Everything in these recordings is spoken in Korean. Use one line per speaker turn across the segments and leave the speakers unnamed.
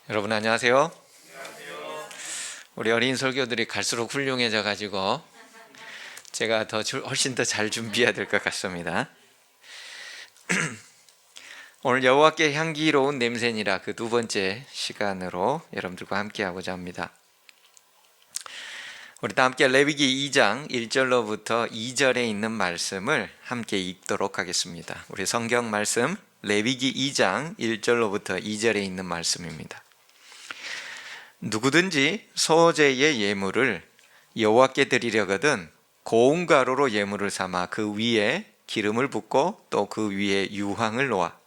여러분 안녕하세요. 우리 어린 설교들이 갈수록 훌륭해져 가지고 제가 훨씬 더 잘 준비해야 될 것 같습니다. 오늘 여호와께 향기로운 냄새니라 그 두 번째 시간으로 여러분들과 함께 하고자 합니다. 우리 다 함께 레위기 2장 1절로부터 2절에 있는 말씀을 함께 읽도록 하겠습니다. 우리 성경 말씀 레위기 2장 1절로부터 2절에 있는 말씀입니다. 누구든지 소제의 예물을 여호와께 드리려거든 고운 가루로 예물을 삼아 그 위에 기름을 붓고 또 그 위에 유향을 놓아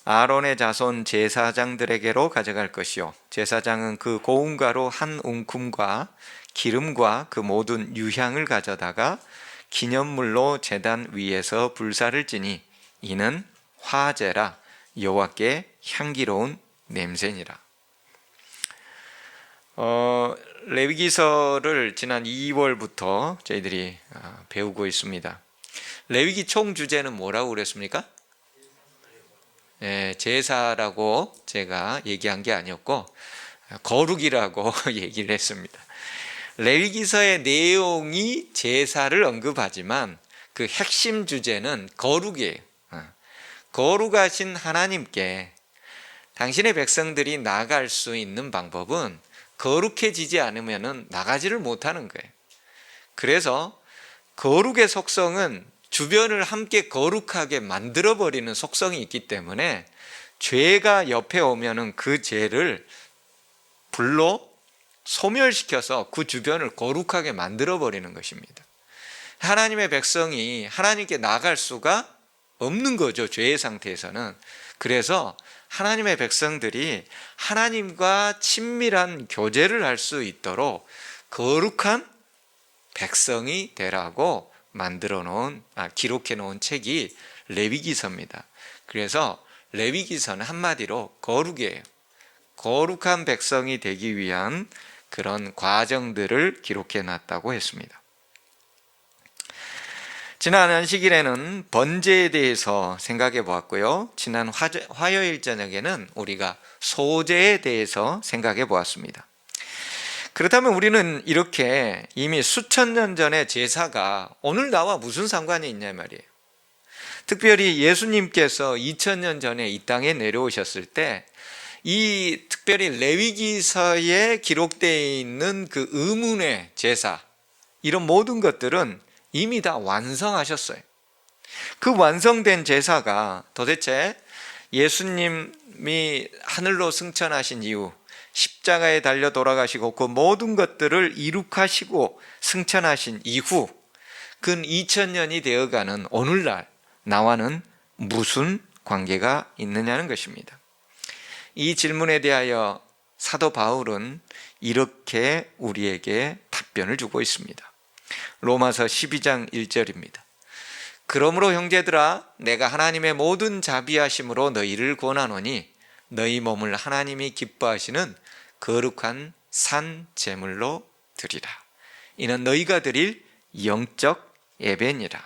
아론의 자손 제사장들에게로 가져갈 것이요 제사장은 그 고운 가루 한 웅큼과 기름과 그 모든 유향을 가져다가 기념물로 제단 위에서 불사를 지니 이는 화제라 여호와께 향기로운 냄새니라. 레위기서를 지난 2월부터 저희들이 배우고 있습니다. 레위기 총 주제는 뭐라고 그랬습니까? 제사라고 제가 얘기한 게 아니었고 거룩이라고 얘기를 했습니다. 레위기서의 내용이 제사를 언급하지만 그 핵심 주제는 거룩이에요. 거룩하신 하나님께 당신의 백성들이 나아갈 수 있는 방법은 거룩해지지 않으면 나가지를 못하는 거예요. 그래서 거룩의 속성은 주변을 함께 거룩하게 만들어버리는 속성이 있기 때문에 죄가 옆에 오면 그 죄를 불로 소멸시켜서 그 주변을 거룩하게 만들어버리는 것입니다. 하나님의 백성이 하나님께 나아갈 수가 없는 거죠, 죄의 상태에서는. 그래서 하나님의 백성들이 하나님과 친밀한 교제를 할 수 있도록 거룩한 백성이 되라고 기록해 놓은 책이 레위기서입니다. 그래서 레위기서는 한마디로 거룩이에요. 거룩한 백성이 되기 위한 그런 과정들을 기록해 놨다고 했습니다. 지난 안식일에는 번제에 대해서 생각해 보았고요. 지난 화요일 저녁에는 우리가 소제에 대해서 생각해 보았습니다. 그렇다면 우리는 이렇게 이미 수천 년 전의 제사가 오늘 나와 무슨 상관이 있냐 말이에요. 특별히 예수님께서 2000년 전에 이 땅에 내려오셨을 때 이 특별히 레위기서에 기록되어 있는 그 의문의 제사, 이런 모든 것들은 이미 다 완성하셨어요. 그 완성된 제사가 도대체 예수님이 하늘로 승천하신 이후 십자가에 달려 돌아가시고 그 모든 것들을 이룩하시고 승천하신 이후 근 2000년이 되어가는 오늘날 나와는 무슨 관계가 있느냐는 것입니다. 이 질문에 대하여 사도 바울은 이렇게 우리에게 답변을 주고 있습니다. 로마서 12장 1절입니다. 그러므로 형제들아 내가 하나님의 모든 자비하심으로 너희를 권하노니 너희 몸을 하나님이 기뻐하시는 거룩한 산 제물로 드리라. 이는 너희가 드릴 영적 예배니라.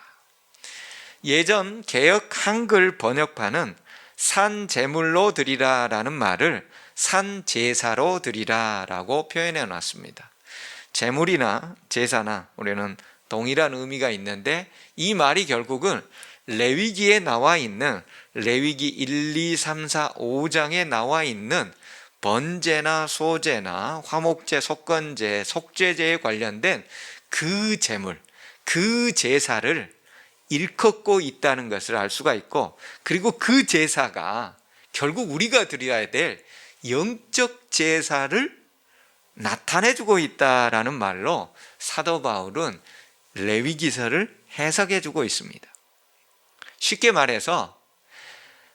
예전 개역 한글 번역판은 산 제물로 드리라라는 말을 산 제사로 드리라라고 표현해 놨습니다. 제물이나 제사나 우리는 동일한 의미가 있는데 이 말이 결국은 레위기에 나와 있는 레위기 1, 2, 3, 4, 5장에 나와 있는 번제나 소제나 화목제, 속건제, 속죄제에 관련된 그 제물, 그 제사를 일컫고 있다는 것을 알 수가 있고, 그리고 그 제사가 결국 우리가 드려야 될 영적 제사를 나타내주고 있다라는 말로 사도 바울은 레위기서를 해석해주고 있습니다. 쉽게 말해서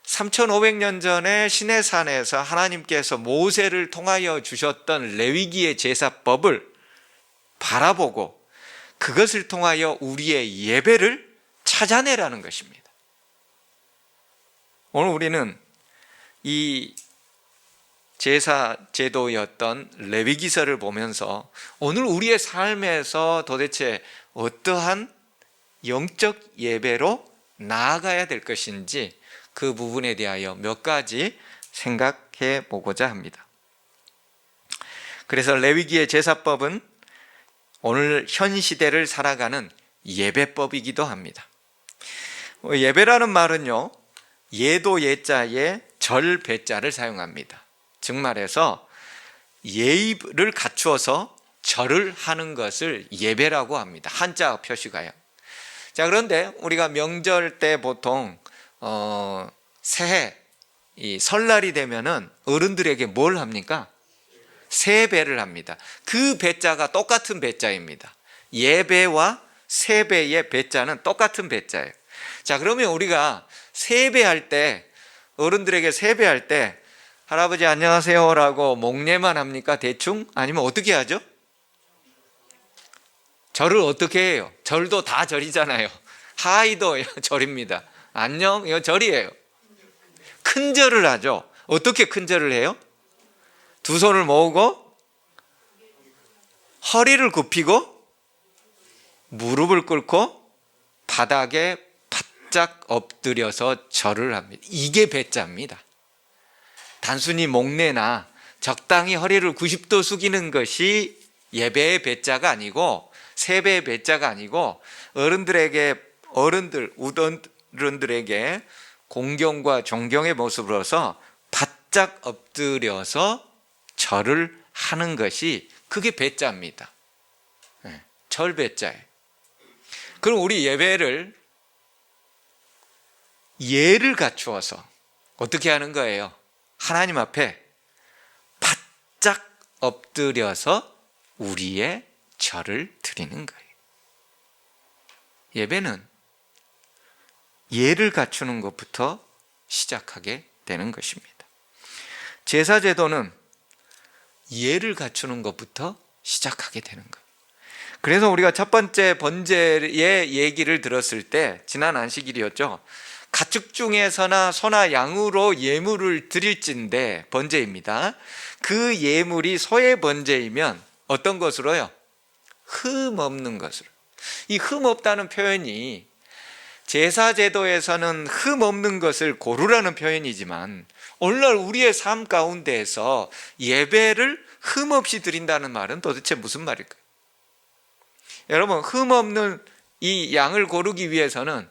3500년 전에 시내산에서 하나님께서 모세를 통하여 주셨던 레위기의 제사법을 바라보고 그것을 통하여 우리의 예배를 찾아내라는 것입니다. 오늘 우리는 이 제사 제도였던 레위기서를 보면서 오늘 우리의 삶에서 도대체 어떠한 영적 예배로 나아가야 될 것인지 그 부분에 대하여 몇 가지 생각해 보고자 합니다. 그래서 레위기의 제사법은 오늘 현 시대를 살아가는 예배법이기도 합니다. 예배라는 말은요, 예도 예자에 절 배자를 사용합니다. 즉 말해서 예의를 갖추어서 절을 하는 것을 예배라고 합니다. 한자 표시가요. 자, 그런데 우리가 명절 때 보통 새해 이 설날이 되면은 어른들에게 뭘 합니까? 세배를 합니다. 그 배자가 똑같은 배자입니다. 예배와 세배의 배자는 똑같은 배자예요. 자, 그러면 우리가 세배할 때, 어른들에게 세배할 때 할아버지 안녕하세요 라고 목례만 합니까? 대충? 아니면 어떻게 하죠? 절을 어떻게 해요? 절도 다 절이잖아요. 하이도 절입니다. 안녕, 이거 절이에요. 큰 절을 하죠. 어떻게 큰 절을 해요? 두 손을 모으고 허리를 굽히고 무릎을 꿇고 바닥에 바짝 엎드려서 절을 합니다. 이게 배자입니다. 단순히 목례나 적당히 허리를 90도 숙이는 것이 예배의 배자가 아니고 세배의 배자가 아니고 어른들에게 공경과 존경의 모습으로서 바짝 엎드려서 절을 하는 것이 그게 배자입니다. 절 배자예요. 그럼 우리 예배를 예를 갖추어서 어떻게 하는 거예요? 하나님 앞에 바짝 엎드려서 우리의 절을 드리는 거예요. 예배는 예를 갖추는 것부터 시작하게 되는 것입니다. 제사제도는 예를 갖추는 것부터 시작하게 되는 거예요. 그래서 우리가 첫 번째 번제의 얘기를 들었을 때 지난 안식일이었죠. 가축 중에서나 소나 양으로 예물을 드릴진대 번제입니다. 그 예물이 소의 번제이면 어떤 것으로요? 흠 없는 것으로. 이 흠 없다는 표현이 제사제도에서는 흠 없는 것을 고르라는 표현이지만 오늘날 우리의 삶 가운데에서 예배를 흠 없이 드린다는 말은 도대체 무슨 말일까요? 여러분, 흠 없는 이 양을 고르기 위해서는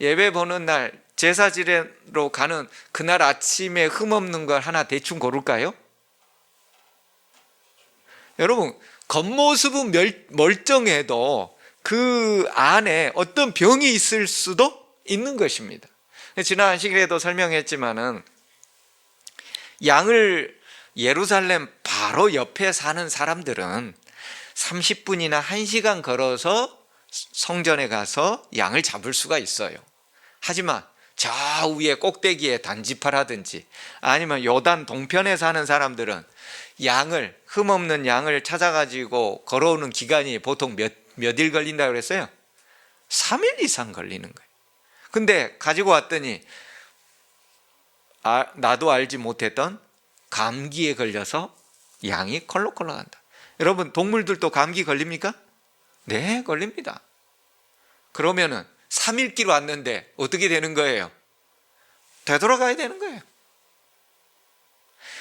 예배 보는 날 제사지례로 가는 그날 아침에 흠 없는 걸 하나 대충 고를까요? 여러분, 겉모습은 멀쩡해도 그 안에 어떤 병이 있을 수도 있는 것입니다. 지난 안식일에도 설명했지만은 양을 예루살렘 바로 옆에 사는 사람들은 30분이나 1시간 걸어서 성전에 가서 양을 잡을 수가 있어요. 하지만 저 위에 꼭대기에 단지파라든지 아니면 요단 동편에 사는 사람들은 양을, 흠없는 양을 찾아가지고 걸어오는 기간이 보통 몇 일 걸린다고 그랬어요? 3일 이상 걸리는 거예요. 근데 가지고 왔더니 나도 알지 못했던 감기에 걸려서 양이 콜록콜록한다. 여러분, 동물들도 감기 걸립니까? 네, 걸립니다. 그러면은 3일길 왔는데 어떻게 되는 거예요? 되돌아가야 되는 거예요.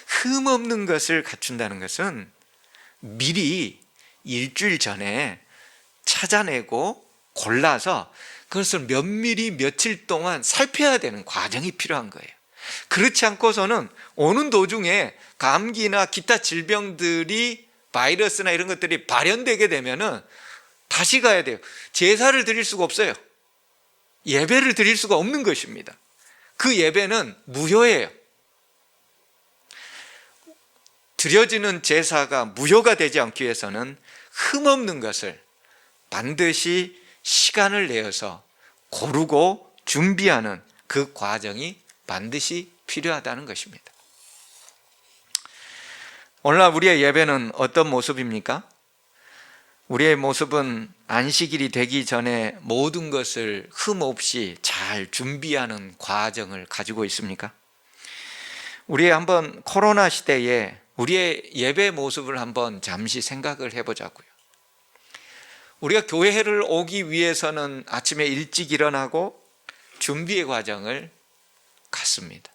흠 없는 것을 갖춘다는 것은 미리 일주일 전에 찾아내고 골라서 그것을 면밀히 며칠 동안 살펴야 되는 과정이 필요한 거예요. 그렇지 않고서는 오는 도중에 감기나 기타 질병들이 바이러스나 이런 것들이 발현되게 되면은 다시 가야 돼요. 제사를 드릴 수가 없어요. 예배를 드릴 수가 없는 것입니다. 그 예배는 무효예요. 드려지는 제사가 무효가 되지 않기 위해서는 흠없는 것을 반드시 시간을 내어서 고르고 준비하는 그 과정이 반드시 필요하다는 것입니다. 오늘날 우리의 예배는 어떤 모습입니까? 우리의 모습은 안식일이 되기 전에 모든 것을 흠없이 잘 준비하는 과정을 가지고 있습니까? 우리의 한번 코로나 시대에 우리의 예배 모습을 한번 잠시 생각을 해보자고요. 우리가 교회를 오기 위해서는 아침에 일찍 일어나고 준비의 과정을 갖습니다.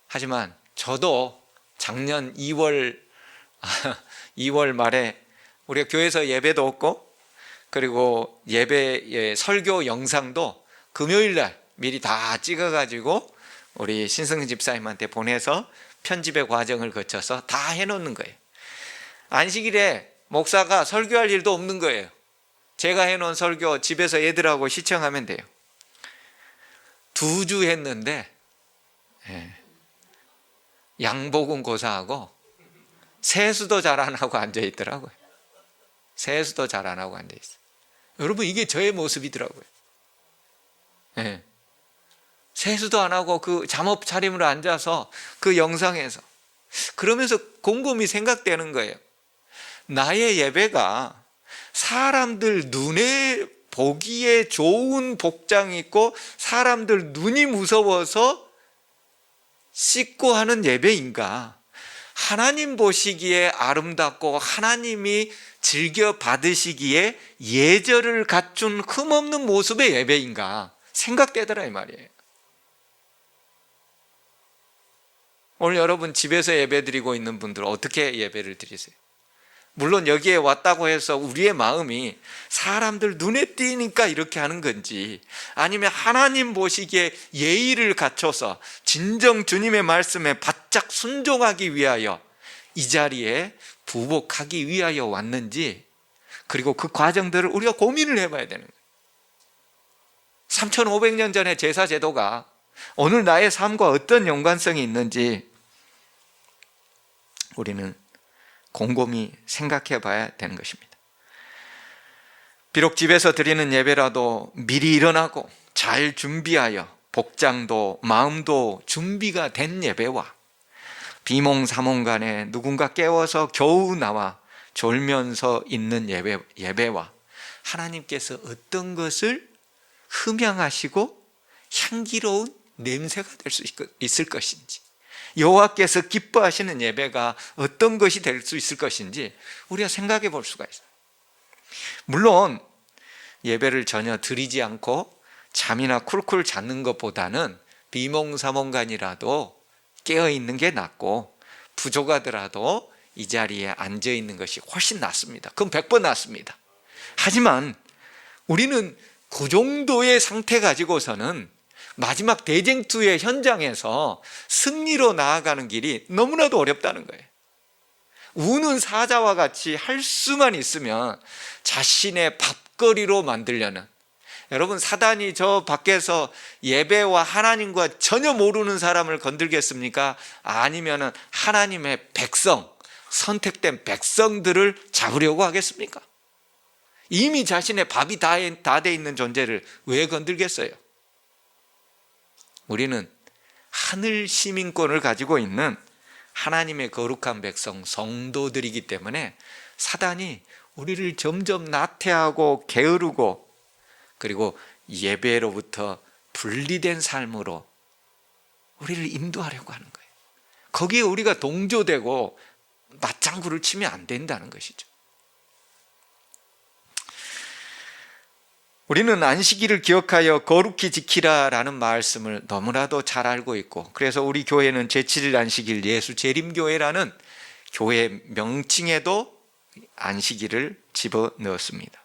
하지만 저도 작년 2월 2월 말에 우리가 교회에서 예배도 없고, 그리고 예배의 설교 영상도 금요일날 미리 다 찍어가지고 우리 신승근 집사님한테 보내서 편집의 과정을 거쳐서 다 해놓는 거예요. 안식일에 목사가 설교할 일도 없는 거예요. 제가 해놓은 설교 집에서 애들하고 시청하면 돼요. 2주 했는데 양복은 고사하고 세수도 잘 안 하고 앉아있더라고요. 세수도 잘 안 하고 앉아있어요. 여러분, 이게 저의 모습이더라고요. 세수도 안 하고 그 잠옷 차림으로 앉아서 그 영상에서, 그러면서 곰곰이 생각되는 거예요. 나의 예배가 사람들 눈에 보기에 좋은 복장 입고 사람들 눈이 무서워서 씻고 하는 예배인가, 하나님 보시기에 아름답고 하나님이 즐겨 받으시기에 예절을 갖춘 흠없는 모습의 예배인가 생각되더라 이 말이에요. 오늘 여러분 집에서 예배 드리고 있는 분들 어떻게 예배를 드리세요? 물론 여기에 왔다고 해서 우리의 마음이 사람들 눈에 띄니까 이렇게 하는 건지, 아니면 하나님 보시기에 예의를 갖춰서 진정 주님의 말씀에 바짝 순종하기 위하여 이 자리에 부복하기 위하여 왔는지, 그리고 그 과정들을 우리가 고민을 해봐야 되는 거예요. 3500년 전의 제사 제도가 오늘 나의 삶과 어떤 연관성이 있는지 우리는 곰곰이 생각해 봐야 되는 것입니다. 비록 집에서 드리는 예배라도 미리 일어나고 잘 준비하여 복장도 마음도 준비가 된 예배와 비몽사몽간에 누군가 깨워서 겨우 나와 졸면서 있는 예배와 하나님께서 어떤 것을 흠양하시고 향기로운 냄새가 될 수 있을 것인지, 여호와께서 기뻐하시는 예배가 어떤 것이 될 수 있을 것인지 우리가 생각해 볼 수가 있어요. 물론 예배를 전혀 드리지 않고 잠이나 쿨쿨 자는 것보다는 비몽사몽간이라도 깨어있는 게 낫고, 부족하더라도 이 자리에 앉아있는 것이 훨씬 낫습니다. 그럼 100번 낫습니다. 하지만 우리는 그 정도의 상태 가지고서는 마지막 대쟁투의 현장에서 승리로 나아가는 길이 너무나도 어렵다는 거예요. 우는 사자와 같이 할 수만 있으면 자신의 밥거리로 만들려는, 여러분, 사단이 저 밖에서 예배와 하나님과 전혀 모르는 사람을 건들겠습니까? 아니면 하나님의 백성, 선택된 백성들을 잡으려고 하겠습니까? 이미 자신의 밥이 다 돼 있는 존재를 왜 건들겠어요? 우리는 하늘 시민권을 가지고 있는 하나님의 거룩한 백성, 성도들이기 때문에 사단이 우리를 점점 나태하고 게으르고, 그리고 예배로부터 분리된 삶으로 우리를 인도하려고 하는 거예요. 거기에 우리가 동조되고 맞장구를 치면 안 된다는 것이죠. 우리는 안식일을 기억하여 거룩히 지키라라는 말씀을 너무나도 잘 알고 있고, 그래서 우리 교회는 제7일 안식일 예수 재림교회라는 교회 명칭에도 안식일을 집어넣었습니다.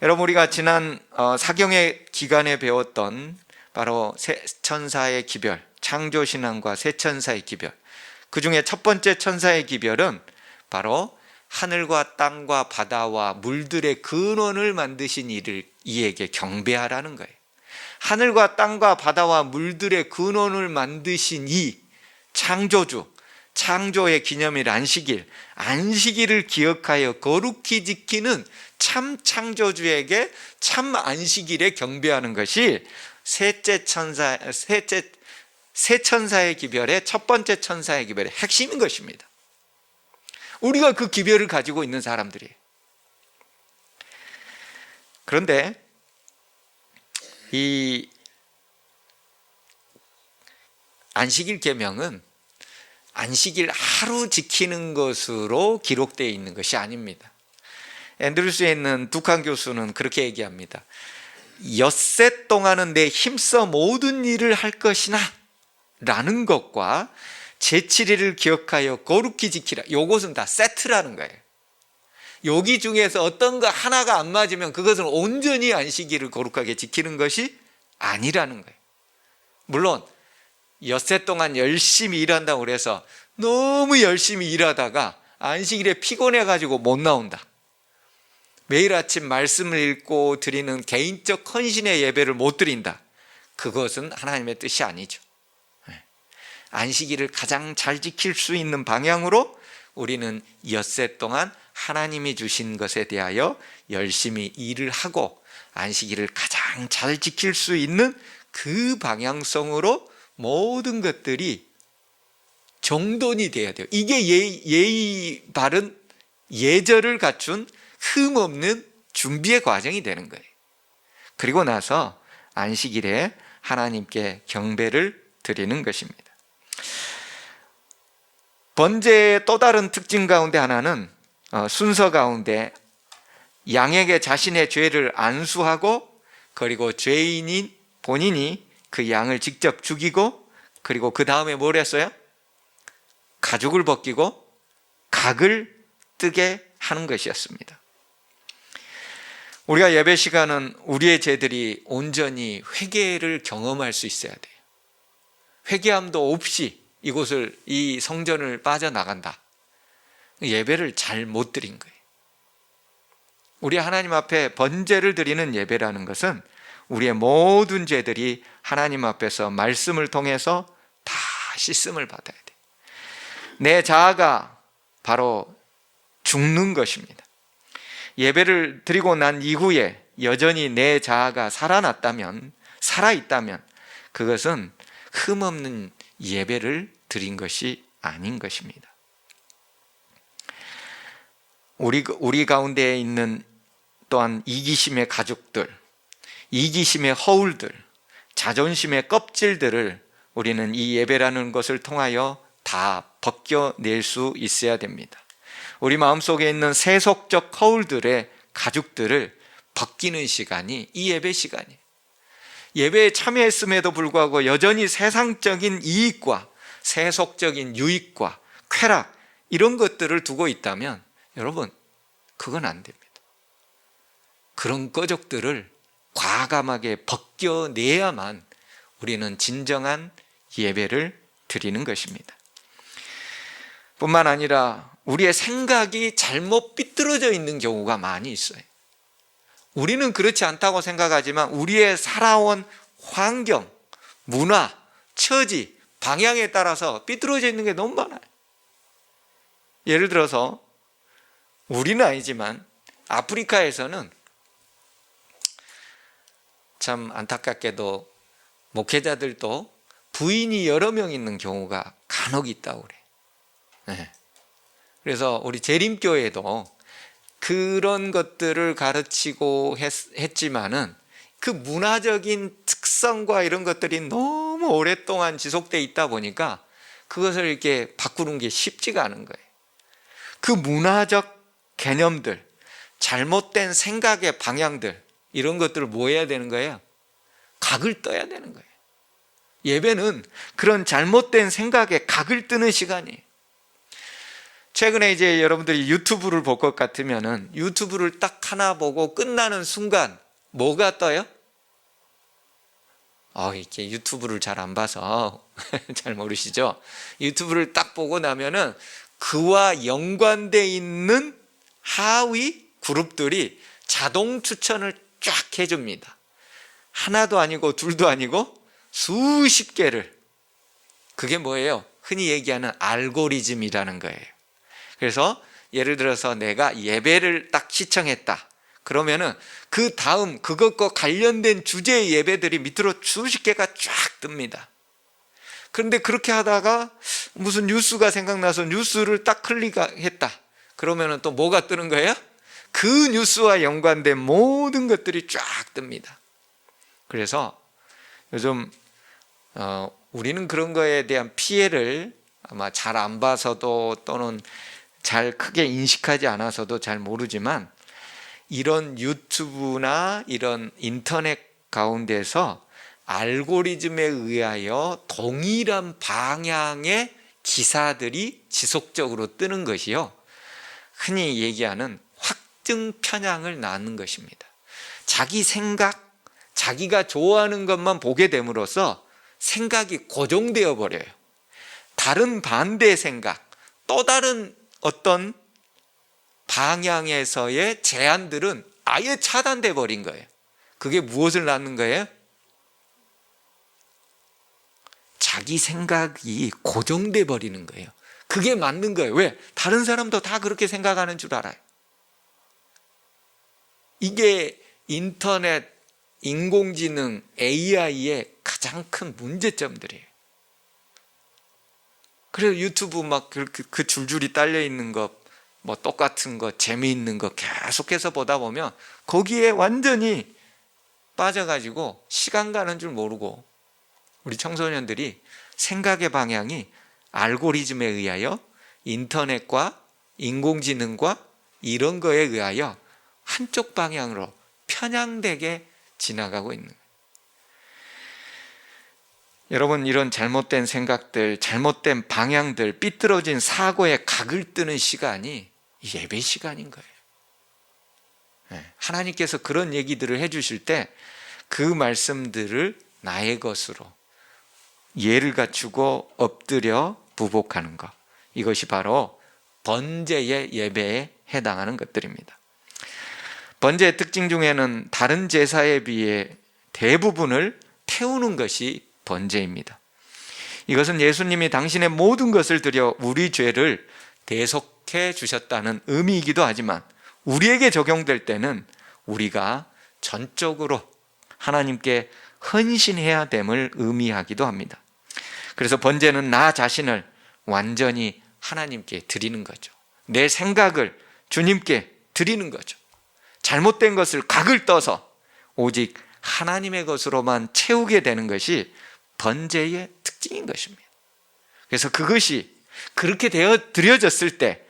여러분, 우리가 지난 사경의 기간에 배웠던 바로 새 천사의 기별, 창조신앙과 새 천사의 기별, 그 중에 첫 번째 천사의 기별은 바로 하늘과 땅과 바다와 물들의 근원을 만드신 이에게 경배하라는 거예요. 하늘과 땅과 바다와 물들의 근원을 만드신 이 창조주, 창조의 기념일 안식일, 안식일을 기억하여 거룩히 지키는 참 창조주에게 참 안식일에 경배하는 것이 새 천사의 기별의 첫 번째 천사의 기별의 핵심인 것입니다. 우리가 그 기별을 가지고 있는 사람들이에요. 그런데 이 안식일 계명은 안식일 하루 지키는 것으로 기록되어 있는 것이 아닙니다. 앤드루스에 있는 둑한 교수는 그렇게 얘기합니다. 엿새 동안은 내 힘써 모든 일을 할 것이나 라는 것과 제7일을 기억하여 거룩히 지키라. 요것은 다 세트라는 거예요. 여기 중에서 어떤 거 하나가 안 맞으면 그것은 온전히 안식일을 거룩하게 지키는 것이 아니라는 거예요. 물론 엿새 동안 열심히 일한다고 그래서 너무 열심히 일하다가 안식일에 피곤해가지고 못 나온다, 매일 아침 말씀을 읽고 드리는 개인적 헌신의 예배를 못 드린다, 그것은 하나님의 뜻이 아니죠. 안식일을 가장 잘 지킬 수 있는 방향으로 우리는 엿새 동안 하나님이 주신 것에 대하여 열심히 일을 하고 안식일을 가장 잘 지킬 수 있는 그 방향성으로 모든 것들이 정돈이 돼야 돼요. 이게 예의 바른 예절을 갖춘 흠없는 준비의 과정이 되는 거예요. 그리고 나서 안식일에 하나님께 경배를 드리는 것입니다. 번제의 또 다른 특징 가운데 하나는 순서 가운데 양에게 자신의 죄를 안수하고, 그리고 죄인인 본인이 그 양을 직접 죽이고, 그리고 그 다음에 뭘 했어요? 가죽을 벗기고 각을 뜨게 하는 것이었습니다. 우리가 예배 시간은 우리의 죄들이 온전히 회개를 경험할 수 있어야 돼요. 회개함도 없이 이 성전을 빠져나간다, 예배를 잘 못 드린 거예요. 우리 하나님 앞에 번제를 드리는 예배라는 것은 우리의 모든 죄들이 하나님 앞에서 말씀을 통해서 다 씻음을 받아야 돼요. 내 자아가 바로 죽는 것입니다. 예배를 드리고 난 이후에 여전히 내 자아가 살아있다면 그것은 흠없는 예배를 드린 것이 아닌 것입니다. 우리 가운데 있는 또한 이기심의 가죽들, 이기심의 허울들, 자존심의 껍질들을 우리는 이 예배라는 것을 통하여 다 벗겨낼 수 있어야 됩니다. 우리 마음속에 있는 세속적 허울들의 가죽들을 벗기는 시간이 이 예배 시간이에요. 예배에 참여했음에도 불구하고 여전히 세상적인 이익과 세속적인 유익과 쾌락, 이런 것들을 두고 있다면 여러분, 그건 안 됩니다. 그런 끄적들을 과감하게 벗겨내야만 우리는 진정한 예배를 드리는 것입니다. 뿐만 아니라 우리의 생각이 잘못 삐뚤어져 있는 경우가 많이 있어요. 우리는 그렇지 않다고 생각하지만 우리의 살아온 환경, 문화, 처지, 방향에 따라서 삐뚤어져 있는 게 너무 많아요. 예를 들어서 우리는 아니지만 아프리카에서는 참 안타깝게도 목회자들도 부인이 여러 명 있는 경우가 간혹 있다고 그래요. 네. 그래서 우리 재림교회도 그런 것들을 가르치고 했지만은 그 문화적인 특성과 이런 것들이 너무 오랫동안 지속되어 있다 보니까 그것을 이렇게 바꾸는 게 쉽지가 않은 거예요. 그 문화적 개념들, 잘못된 생각의 방향들, 이런 것들을 뭐 해야 되는 거예요? 각을 떠야 되는 거예요. 예배는 그런 잘못된 생각에 각을 뜨는 시간이에요. 최근에 이제 여러분들이 유튜브를 볼 것 같으면은 유튜브를 딱 하나 보고 끝나는 순간 뭐가 떠요? 이렇게 유튜브를 잘 안 봐서 잘 모르시죠? 유튜브를 딱 보고 나면은 그와 연관되어 있는 하위 그룹들이 자동 추천을 쫙 해줍니다. 하나도 아니고 둘도 아니고 수십 개를. 그게 뭐예요? 흔히 얘기하는 알고리즘이라는 거예요. 그래서 예를 들어서 내가 예배를 딱 시청했다. 그러면은 그 다음 그것과 관련된 주제의 예배들이 밑으로 수십 개가 쫙 뜹니다. 그런데 그렇게 하다가 무슨 뉴스가 생각나서 뉴스를 딱 클릭했다. 그러면은 또 뭐가 뜨는 거예요? 그 뉴스와 연관된 모든 것들이 쫙 뜹니다. 그래서 요즘 우리는 그런 거에 대한 피해를 아마 잘 안 봐서도 또는 잘 크게 인식하지 않아서도 잘 모르지만 이런 유튜브나 이런 인터넷 가운데서 알고리즘에 의하여 동일한 방향의 기사들이 지속적으로 뜨는 것이요, 흔히 얘기하는 확증 편향을 낳는 것입니다. 자기 생각, 자기가 좋아하는 것만 보게 됨으로써 생각이 고정되어 버려요. 다른 반대 생각, 또 다른 어떤 방향에서의 제안들은 아예 차단돼 버린 거예요. 그게 무엇을 낳는 거예요? 자기 생각이 고정돼 버리는 거예요. 그게 맞는 거예요. 왜? 다른 사람도 다 그렇게 생각하는 줄 알아요. 이게 인터넷, 인공지능, AI의 가장 큰 문제점들이에요. 그래서 유튜브 막 그 줄줄이 딸려 있는 거, 뭐 똑같은 거, 재미있는 거 계속해서 보다 보면 거기에 완전히 빠져가지고 시간 가는 줄 모르고, 우리 청소년들이 생각의 방향이 알고리즘에 의하여, 인터넷과 인공지능과 이런 거에 의하여 한쪽 방향으로 편향되게 지나가고 있는 거예요. 여러분, 이런 잘못된 생각들, 잘못된 방향들, 삐뚤어진 사고에 각을 뜨는 시간이 예배 시간인 거예요. 하나님께서 그런 얘기들을 해주실 때 그 말씀들을 나의 것으로 예를 갖추고 엎드려 부복하는 것, 이것이 바로 번제의 예배에 해당하는 것들입니다. 번제의 특징 중에는 다른 제사에 비해 대부분을 태우는 것이 번제입니다. 이것은 예수님이 당신의 모든 것을 들여 우리 죄를 대속해 주셨다는 의미이기도 하지만, 우리에게 적용될 때는 우리가 전적으로 하나님께 헌신해야 됨을 의미하기도 합니다. 그래서 번제는 나 자신을 완전히 하나님께 드리는 거죠. 내 생각을 주님께 드리는 거죠. 잘못된 것을 각을 떠서 오직 하나님의 것으로만 채우게 되는 것이 번제의 특징인 것입니다. 그래서 그것이 그렇게 되어 드려졌을 때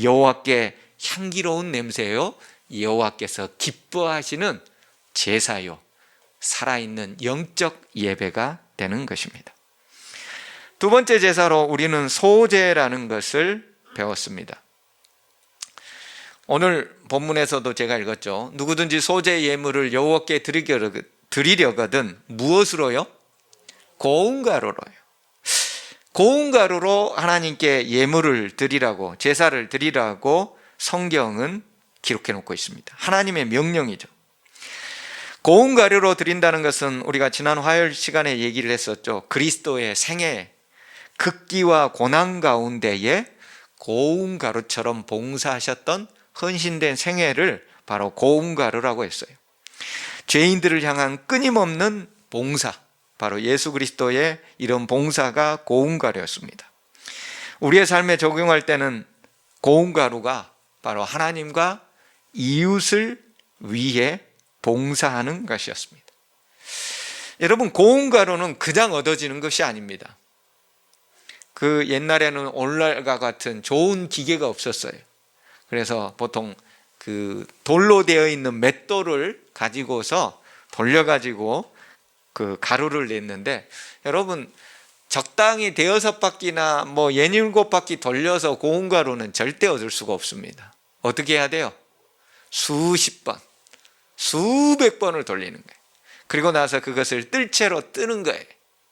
여호와께 향기로운 냄새요, 여호와께서 기뻐하시는 제사요, 살아있는 영적 예배가 되는 것입니다. 두 번째 제사로 우리는 소제라는 것을 배웠습니다. 오늘 본문에서도 제가 읽었죠. 누구든지 소제 예물을 여호와께 드리려거든 무엇으로요? 고운 가루로요. 고운 가루로 하나님께 예물을 드리라고, 제사를 드리라고 성경은 기록해 놓고 있습니다. 하나님의 명령이죠. 고운 가루로 드린다는 것은 우리가 지난 화요일 시간에 얘기를 했었죠. 그리스도의 생애, 극기와 고난 가운데에 고운 가루처럼 봉사하셨던 헌신된 생애를 바로 고운 가루라고 했어요. 죄인들을 향한 끊임없는 봉사, 바로 예수 그리스도의 이런 봉사가 고운 가루였습니다. 우리의 삶에 적용할 때는 고운 가루가 바로 하나님과 이웃을 위해 봉사하는 것이었습니다. 여러분, 고운 가루는 그냥 얻어지는 것이 아닙니다. 그 옛날에는 오늘날과 같은 좋은 기계가 없었어요. 그래서 보통 그 돌로 되어 있는 맷돌을 가지고서 돌려가지고 그 가루를 냈는데, 여러분 적당히 6바퀴나 뭐 7바퀴 돌려서 고운 가루는 절대 얻을 수가 없습니다. 어떻게 해야 돼요? 수십 번, 수백 번을 돌리는 거예요. 그리고 나서 그것을 뜰채로 뜨는 거예요.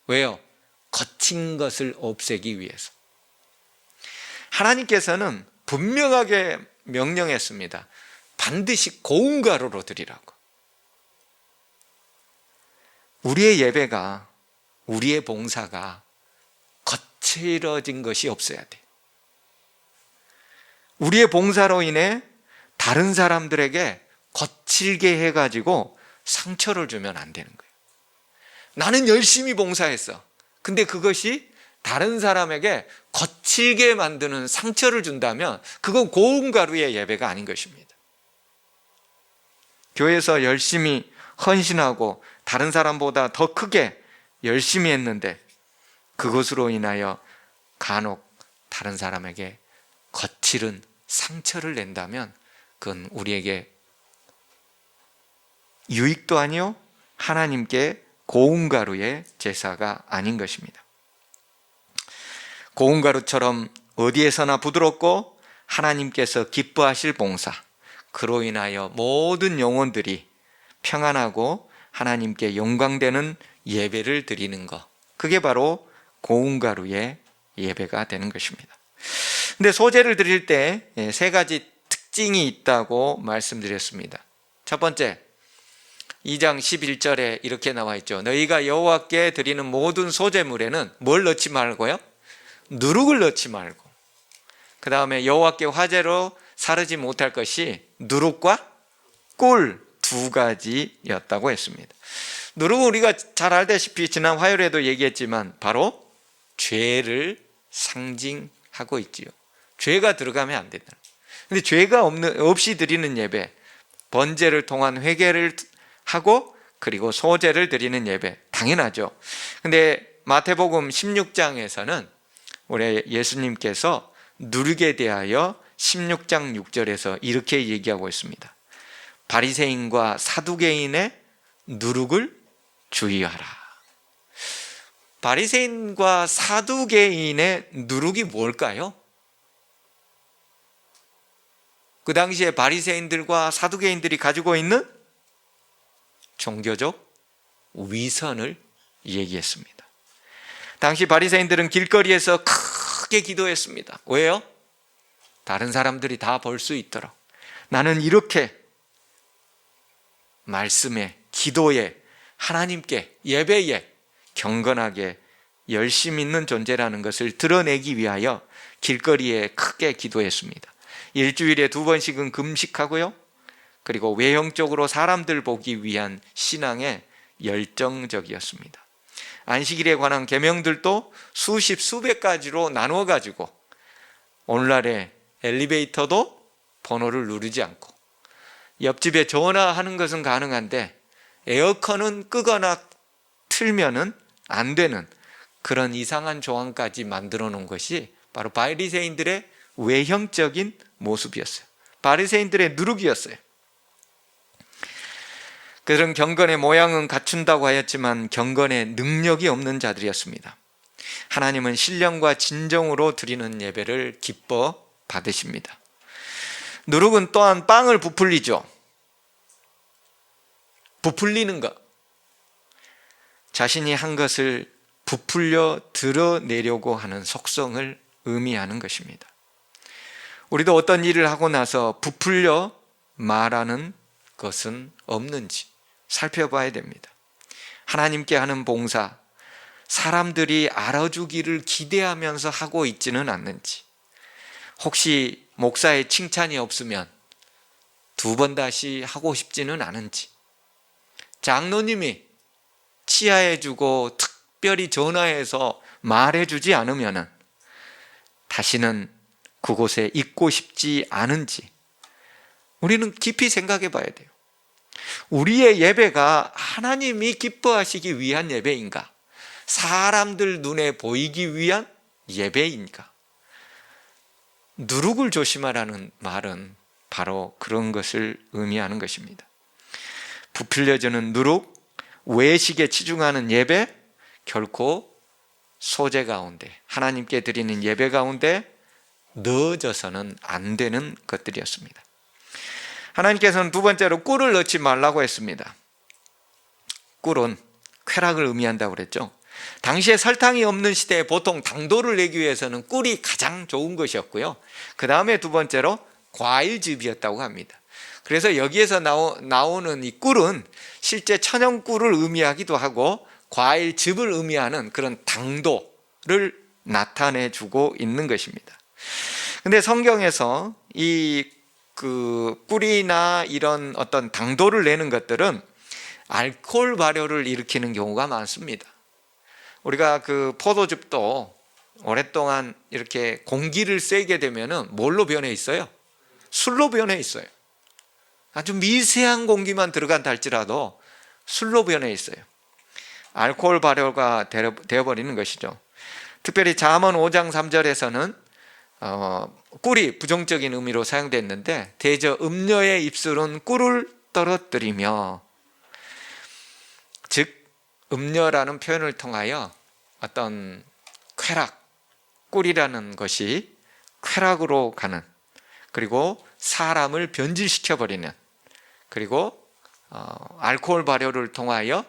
왜요? 거친 것을 없애기 위해서. 하나님께서는 분명하게 명령했습니다. 반드시 고운 가루로 드리라고. 우리의 예배가, 우리의 봉사가 거칠어진 것이 없어야 돼. 우리의 봉사로 인해 다른 사람들에게 거칠게 해가지고 상처를 주면 안 되는 거예요. 나는 열심히 봉사했어. 근데 그것이 다른 사람에게 거칠게 만드는 상처를 준다면 그건 고운 가루의 예배가 아닌 것입니다. 교회에서 열심히 헌신하고 다른 사람보다 더 크게 열심히 했는데 그것으로 인하여 간혹 다른 사람에게 거칠은 상처를 낸다면 그건 우리에게 유익도 아니요, 하나님께 고운 가루의 제사가 아닌 것입니다. 고운 가루처럼 어디에서나 부드럽고 하나님께서 기뻐하실 봉사, 그로 인하여 모든 영혼들이 평안하고 하나님께 영광되는 예배를 드리는 것, 그게 바로 고운 가루의 예배가 되는 것입니다. 근데 소제를 드릴 때 세 가지 특징이 있다고 말씀드렸습니다. 첫 번째, 2장 11절에 이렇게 나와 있죠. 너희가 여호와께 드리는 모든 소제물에는 뭘 넣지 말고요? 누룩을 넣지 말고. 그 다음에 여호와께 화제로 사르지 못할 것이 누룩과 꿀 두 가지였다고 했습니다. 누룩은 우리가 잘 알다시피 지난 화요일에도 얘기했지만 바로 죄를 상징하고 있지요. 죄가 들어가면 안 된다. 근데 죄가 없이 드리는 예배, 번제를 통한 회개를 하고 그리고 소제를 드리는 예배, 당연하죠. 근데 마태복음 16장에서는 우리 예수님께서 누룩에 대하여 16장 6절에서 이렇게 얘기하고 있습니다. 바리새인과 사두개인의 누룩을 주의하라. 바리새인과 사두개인의 누룩이 뭘까요? 그 당시에 바리새인들과 사두개인들이 가지고 있는 종교적 위선을 얘기했습니다. 당시 바리새인들은 길거리에서 크게 기도했습니다. 왜요? 다른 사람들이 다 볼 수 있도록. 나는 이렇게 말씀에, 기도에, 하나님께, 예배에 경건하게 열심 있는 존재라는 것을 드러내기 위하여 길거리에 크게 기도했습니다. 일주일에 2번씩은 금식하고요. 그리고 외형적으로 사람들 보기 위한 신앙에 열정적이었습니다. 안식일에 관한 계명들도 수십 수백 가지로 나누어 가지고 오늘날의 엘리베이터도 번호를 누르지 않고 옆집에 전화하는 것은 가능한데 에어컨은 끄거나 틀면은 안 되는 그런 이상한 조항까지 만들어 놓은 것이 바로 바리새인들의 외형적인 모습이었어요. 바리새인들의 누룩이었어요. 그들은 경건의 모양은 갖춘다고 하였지만 경건의 능력이 없는 자들이었습니다. 하나님은 신령과 진정으로 드리는 예배를 기뻐 받으십니다. 누룩은 또한 빵을 부풀리죠. 부풀리는 것. 자신이 한 것을 부풀려 드러내려고 하는 속성을 의미하는 것입니다. 우리도 어떤 일을 하고 나서 부풀려 말하는 것은 없는지 살펴봐야 됩니다. 하나님께 하는 봉사, 사람들이 알아주기를 기대하면서 하고 있지는 않는지, 혹시 목사의 칭찬이 없으면 2번 다시 하고 싶지는 않은지, 장로님이 치하해주고 특별히 전화해서 말해주지 않으면 다시는 그곳에 있고 싶지 않은지 우리는 깊이 생각해 봐야 돼요. 우리의 예배가 하나님이 기뻐하시기 위한 예배인가? 사람들 눈에 보이기 위한 예배인가? 누룩을 조심하라는 말은 바로 그런 것을 의미하는 것입니다. 부풀려지는 누룩, 외식에 치중하는 예배, 결코 소제 가운데, 하나님께 드리는 예배 가운데 넣어져서는 안 되는 것들이었습니다. 하나님께서는 2번째로 꿀을 넣지 말라고 했습니다. 꿀은 쾌락을 의미한다고 그랬죠. 당시에 설탕이 없는 시대에 보통 당도를 내기 위해서는 꿀이 가장 좋은 것이었고요. 그 다음에 2번째로 과일즙이었다고 합니다. 그래서 여기에서 나오는 이 꿀은 실제 천연꿀을 의미하기도 하고 과일즙을 의미하는 그런 당도를 나타내주고 있는 것입니다. 근데 성경에서 이 꿀이나 이런 어떤 당도를 내는 것들은 알코올 발효를 일으키는 경우가 많습니다. 우리가 포도즙도 오랫동안 이렇게 공기를 쐬게 되면은 뭘로 변해 있어요? 술로 변해 있어요. 아주 미세한 공기만 들어간다 할지라도 술로 변해 있어요. 알코올 발효가 되어버리는 것이죠. 특별히 잠언 5장 3절에서는 꿀이 부정적인 의미로 사용됐는데, 대저 음녀의 입술은 꿀을 떨어뜨리며, 즉 음녀라는 표현을 통하여 어떤 쾌락, 꿀이라는 것이 쾌락으로 가는, 그리고 사람을 변질시켜버리는, 그리고 알코올 발효를 통하여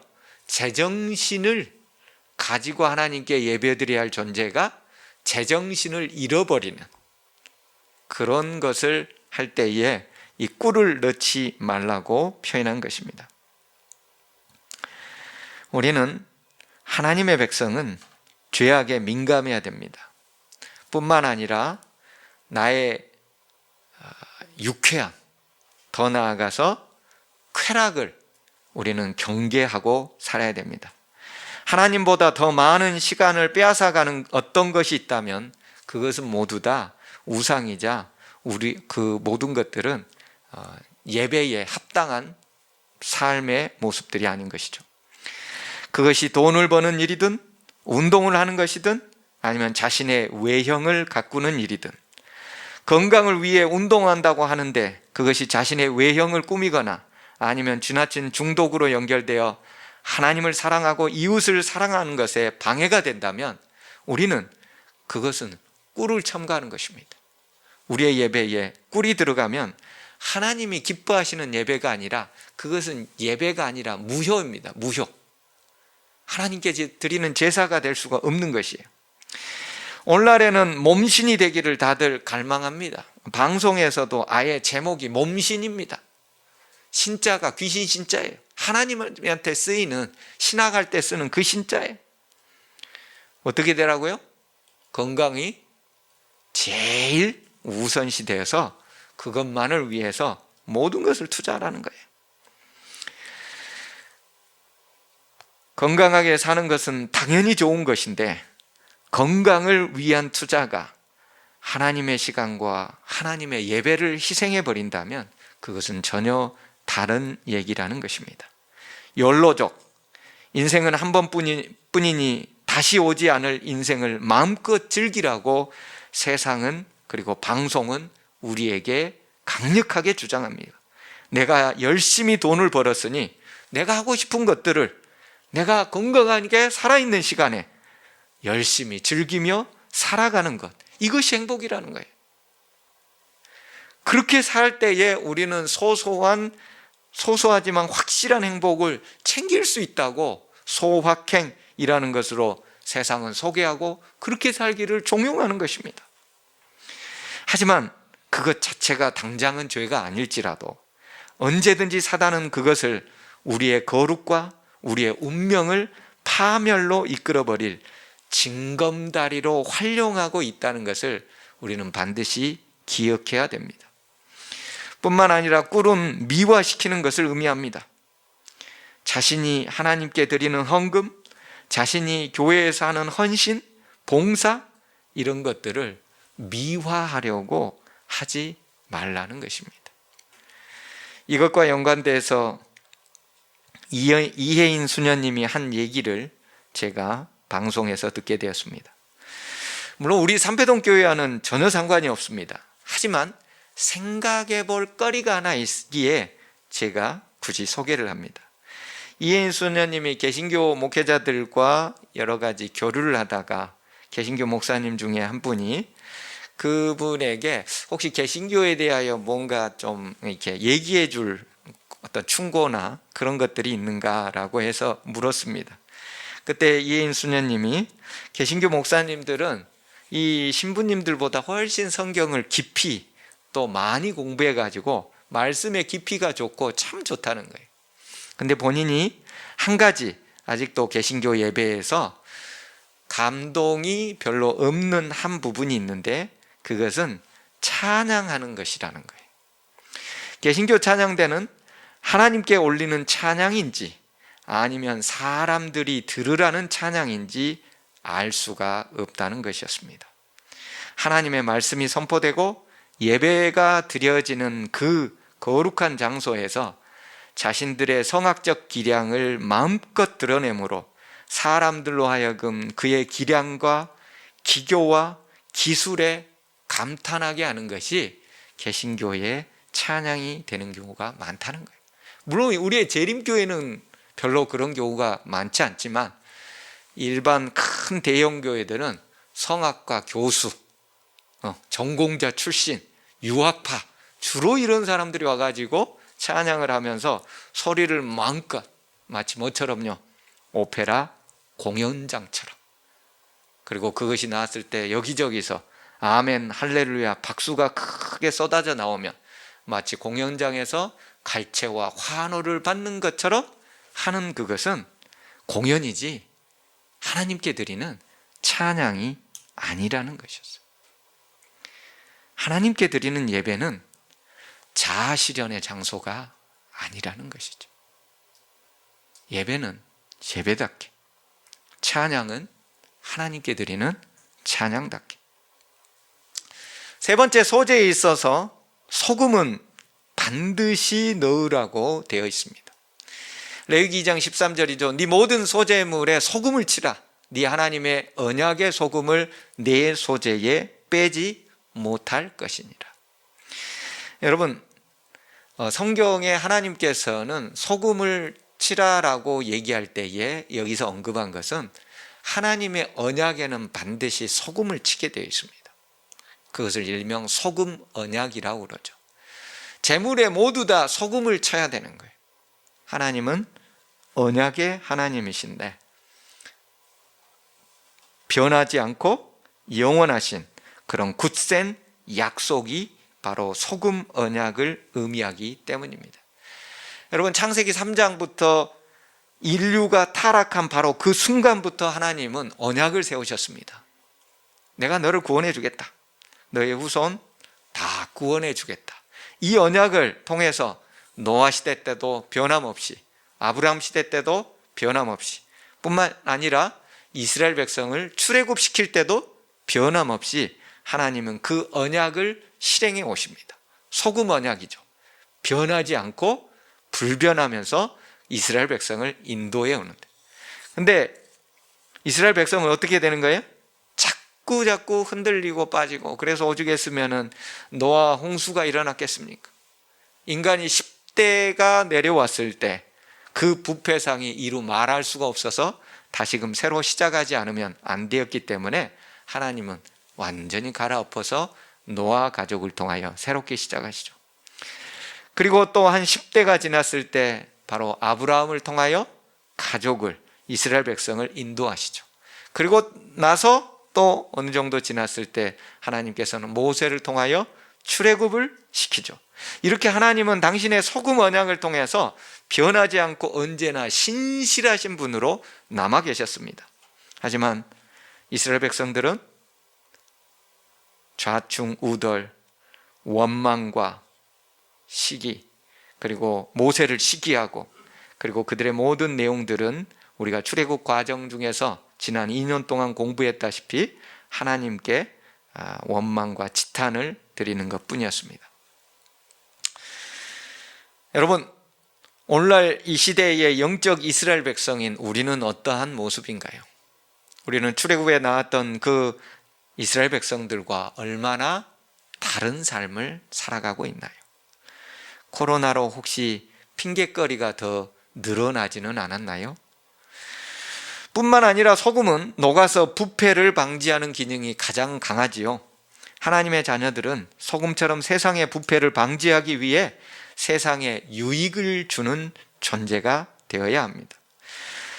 제정신을 가지고 하나님께 예배드려야 할 존재가 제정신을 잃어버리는 그런 것을 할 때에 이 꿀을 넣지 말라고 표현한 것입니다. 우리는 하나님의 백성은 죄악에 민감해야 됩니다. 뿐만 아니라 나의 유쾌함, 더 나아가서 쾌락을 우리는 경계하고 살아야 됩니다. 하나님보다 더 많은 시간을 빼앗아가는 어떤 것이 있다면 그것은 모두 다 우상이자 우리 그 모든 것들은 예배에 합당한 삶의 모습들이 아닌 것이죠. 그것이 돈을 버는 일이든 운동을 하는 것이든 아니면 자신의 외형을 가꾸는 일이든, 건강을 위해 운동한다고 하는데 그것이 자신의 외형을 꾸미거나 아니면 지나친 중독으로 연결되어 하나님을 사랑하고 이웃을 사랑하는 것에 방해가 된다면 우리는 그것은 꿀을 첨가하는 것입니다. 우리의 예배에 꿀이 들어가면 하나님이 기뻐하시는 예배가 아니라 그것은 예배가 아니라 무효입니다. 무효. 하나님께 드리는 제사가 될 수가 없는 것이에요. 오늘날에는 몸신이 되기를 다들 갈망합니다. 방송에서도 아예 제목이 몸신입니다. 신자가 귀신 신자예요. 하나님한테 쓰이는, 신학할 때 쓰는 그 신자예요. 어떻게 되라고요? 건강이 제일 우선시 되어서 그것만을 위해서 모든 것을 투자하라는 거예요. 건강하게 사는 것은 당연히 좋은 것인데 건강을 위한 투자가 하나님의 시간과 하나님의 예배를 희생해 버린다면 그것은 전혀 다른 얘기라는 것입니다. 욜로족, 인생은 한 번뿐이니 다시 오지 않을 인생을 마음껏 즐기라고 세상은, 그리고 방송은 우리에게 강력하게 주장합니다. 내가 열심히 돈을 벌었으니 내가 하고 싶은 것들을 내가 건강하게 살아있는 시간에 열심히 즐기며 살아가는 것, 이것이 행복이라는 거예요. 그렇게 살 때에 우리는 소소하지만 확실한 행복을 챙길 수 있다고 소확행이라는 것으로 세상은 소개하고 그렇게 살기를 종용하는 것입니다. 하지만 그것 자체가 당장은 죄가 아닐지라도 언제든지 사단은 그것을 우리의 거룩과 우리의 운명을 파멸로 이끌어버릴 징검다리로 활용하고 있다는 것을 우리는 반드시 기억해야 됩니다. 뿐만 아니라 꿀은 미화시키는 것을 의미합니다. 자신이 하나님께 드리는 헌금, 자신이 교회에서 하는 헌신, 봉사, 이런 것들을 미화하려고 하지 말라는 것입니다. 이것과 연관돼서 이혜인 수녀님이 한 얘기를 제가 방송에서 듣게 되었습니다. 물론 우리 삼패동교회와는 전혀 상관이 없습니다. 하지만 생각해 볼 거리가 하나 있기에 제가 굳이 소개를 합니다. 이혜인 수녀님이 개신교 목회자들과 여러 가지 교류를 하다가 개신교 목사님 중에 한 분이 그분에게 혹시 개신교에 대하여 뭔가 좀 이렇게 얘기해 줄 어떤 충고나 그런 것들이 있는가라고 해서 물었습니다. 그때 이혜인 수녀님이 개신교 목사님들은 이 신부님들보다 훨씬 성경을 깊이 또 많이 공부해 가지고 말씀의 깊이가 좋고 참 좋다는 거예요. 근데 본인이 한 가지 아직도 개신교 예배에서 감동이 별로 없는 한 부분이 있는데 그것은 찬양하는 것이라는 거예요. 개신교 찬양대는 하나님께 올리는 찬양인지 아니면 사람들이 들으라는 찬양인지 알 수가 없다는 것이었습니다. 하나님의 말씀이 선포되고 예배가 드려지는 그 거룩한 장소에서 자신들의 성악적 기량을 마음껏 드러내므로 사람들로 하여금 그의 기량과 기교와 기술에 감탄하게 하는 것이 개신교의 찬양이 되는 경우가 많다는 거예요. 물론 우리의 재림교회는 별로 그런 경우가 많지 않지만 일반 큰 대형 교회들은 성악과 교수, 전공자 출신, 유학파, 주로 이런 사람들이 와가지고 찬양을 하면서 소리를 마음껏, 마치 뭐처럼요, 오페라 공연장처럼. 그리고 그것이 나왔을 때 여기저기서 아멘, 할렐루야 박수가 크게 쏟아져 나오면 마치 공연장에서 갈채와 환호를 받는 것처럼 하는 그것은 공연이지 하나님께 드리는 찬양이 아니라는 것이었어요. 하나님께 드리는 예배는 자아실현의 장소가 아니라는 것이죠. 예배는 예배답게, 찬양은 하나님께 드리는 찬양답게. 세 번째 소재에 있어서 소금은 반드시 넣으라고 되어 있습니다. 레위기 2장 13절이죠. 네 모든 소재물에 소금을 치라. 네 하나님의 언약의 소금을 네 소재에 빼지 못할 것이니라. 여러분, 성경에 하나님께서는 소금을 치라라고 얘기할 때에 여기서 언급한 것은 하나님의 언약에는 반드시 소금을 치게 되어 있습니다. 그것을 일명 소금 언약이라고 그러죠. 재물에 모두 다 소금을 쳐야 되는 거예요. 하나님은 언약의 하나님이신데 변하지 않고 영원하신 그런 굳센 약속이 바로 소금 언약을 의미하기 때문입니다. 여러분, 창세기 3장부터 인류가 타락한 바로 그 순간부터 하나님은 언약을 세우셨습니다. 내가 너를 구원해 주겠다. 너의 후손 다 구원해 주겠다. 이 언약을 통해서 노아 시대 때도 변함없이, 아브라함 시대 때도 변함없이, 뿐만 아니라 이스라엘 백성을 출애굽시킬 때도 변함없이 하나님은 그 언약을 실행해 오십니다. 소금 언약이죠. 변하지 않고 불변하면서 이스라엘 백성을 인도해 오는데, 근데 이스라엘 백성은 어떻게 되는 거예요? 자꾸 흔들리고 빠지고, 그래서 오죽했으면 노아 홍수가 일어났겠습니까? 인간이 10대가 내려왔을 때 그 부패상이 이루 말할 수가 없어서 다시금 새로 시작하지 않으면 안 되었기 때문에 하나님은 완전히 갈아엎어서 노아 가족을 통하여 새롭게 시작하시죠. 그리고 또 한 10대가 지났을 때 바로 아브라함을 통하여 가족을, 이스라엘 백성을 인도하시죠. 그리고 나서 또 어느 정도 지났을 때 하나님께서는 모세를 통하여 출애굽을 시키죠. 이렇게 하나님은 당신의 소금 언약을 통해서 변하지 않고 언제나 신실하신 분으로 남아 계셨습니다. 하지만 이스라엘 백성들은 좌충우돌, 원망과 시기, 그리고 모세를 시기하고, 그리고 그들의 모든 내용들은 우리가 출애굽 과정 중에서 지난 2년 동안 공부했다시피 하나님께 원망과 지탄을 드리는 것뿐이었습니다. 여러분, 오늘날 이 시대의 영적 이스라엘 백성인 우리는 어떠한 모습인가요? 우리는 출애굽에 나왔던 그 이스라엘 백성들과 얼마나 다른 삶을 살아가고 있나요? 코로나로 혹시 핑계거리가 더 늘어나지는 않았나요? 뿐만 아니라 소금은 녹아서 부패를 방지하는 기능이 가장 강하지요. 하나님의 자녀들은 소금처럼 세상의 부패를 방지하기 위해 세상에 유익을 주는 존재가 되어야 합니다.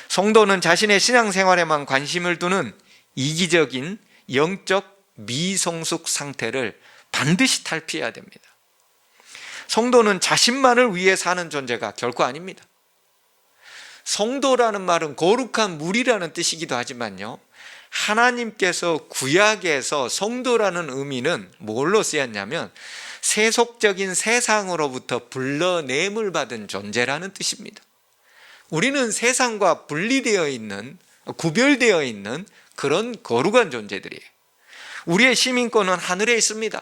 성도는 자신의 신앙생활에만 관심을 두는 이기적인 영적 미성숙 상태를 반드시 탈피해야 됩니다. 성도는 자신만을 위해 사는 존재가 결코 아닙니다. 성도라는 말은 거룩한 무리라는 뜻이기도 하지만요, 하나님께서 구약에서 성도라는 의미는 뭘로 쓰였냐면 세속적인 세상으로부터 불러냄을 받은 존재라는 뜻입니다. 우리는 세상과 분리되어 있는, 구별되어 있는 그런 거룩한 존재들이에요. 우리의 시민권은 하늘에 있습니다.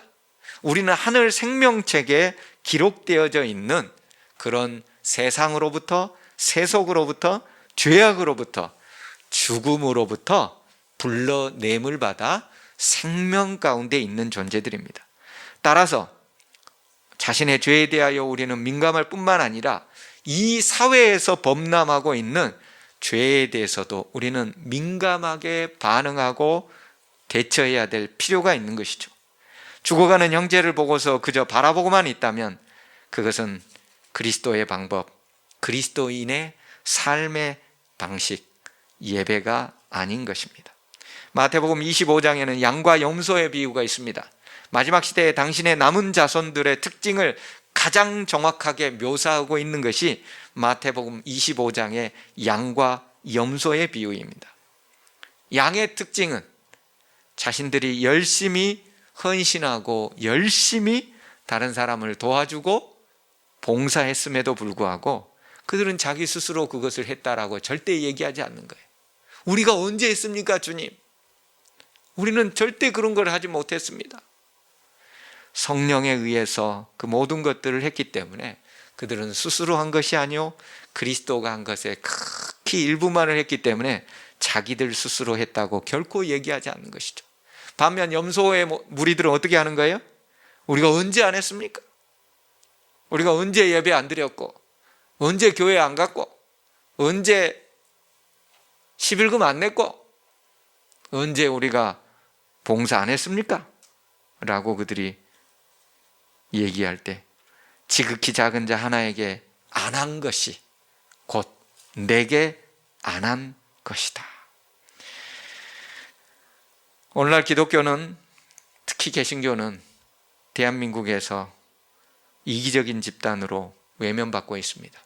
우리는 하늘 생명책에 기록되어져 있는 그런 세상으로부터, 세속으로부터, 죄악으로부터, 죽음으로부터 불러냄을 받아 생명 가운데 있는 존재들입니다. 따라서 자신의 죄에 대하여 우리는 민감할 뿐만 아니라 이 사회에서 범람하고 있는 죄에 대해서도 우리는 민감하게 반응하고 대처해야 될 필요가 있는 것이죠. 죽어가는 형제를 보고서 그저 바라보고만 있다면 그것은 그리스도의 방법, 그리스도인의 삶의 방식, 예배가 아닌 것입니다. 마태복음 25장에는 양과 염소의 비유가 있습니다. 마지막 시대에 당신의 남은 자손들의 특징을 가장 정확하게 묘사하고 있는 것이 마태복음 25장의 양과 염소의 비유입니다. 양의 특징은 자신들이 열심히 헌신하고 열심히 다른 사람을 도와주고 봉사했음에도 불구하고 그들은 자기 스스로 그것을 했다라고 절대 얘기하지 않는 거예요. 우리가 언제 했습니까, 주님? 우리는 절대 그런 걸 하지 못했습니다. 성령에 의해서 그 모든 것들을 했기 때문에 그들은 스스로 한 것이 아니요 그리스도가 한 것에 극히 일부만을 했기 때문에 자기들 스스로 했다고 결코 얘기하지 않는 것이죠. 반면 염소의 무리들은 어떻게 하는 거예요? 우리가 언제 안 했습니까? 우리가 언제 예배 안 드렸고, 언제 교회 안 갔고, 언제 11금 안 냈고, 언제 우리가 봉사 안 했습니까? 라고 그들이 얘기할 때 지극히 작은 자 하나에게 안 한 것이 곧 내게 안 한 것이다. 오늘날 기독교는, 특히 개신교는 대한민국에서 이기적인 집단으로 외면받고 있습니다.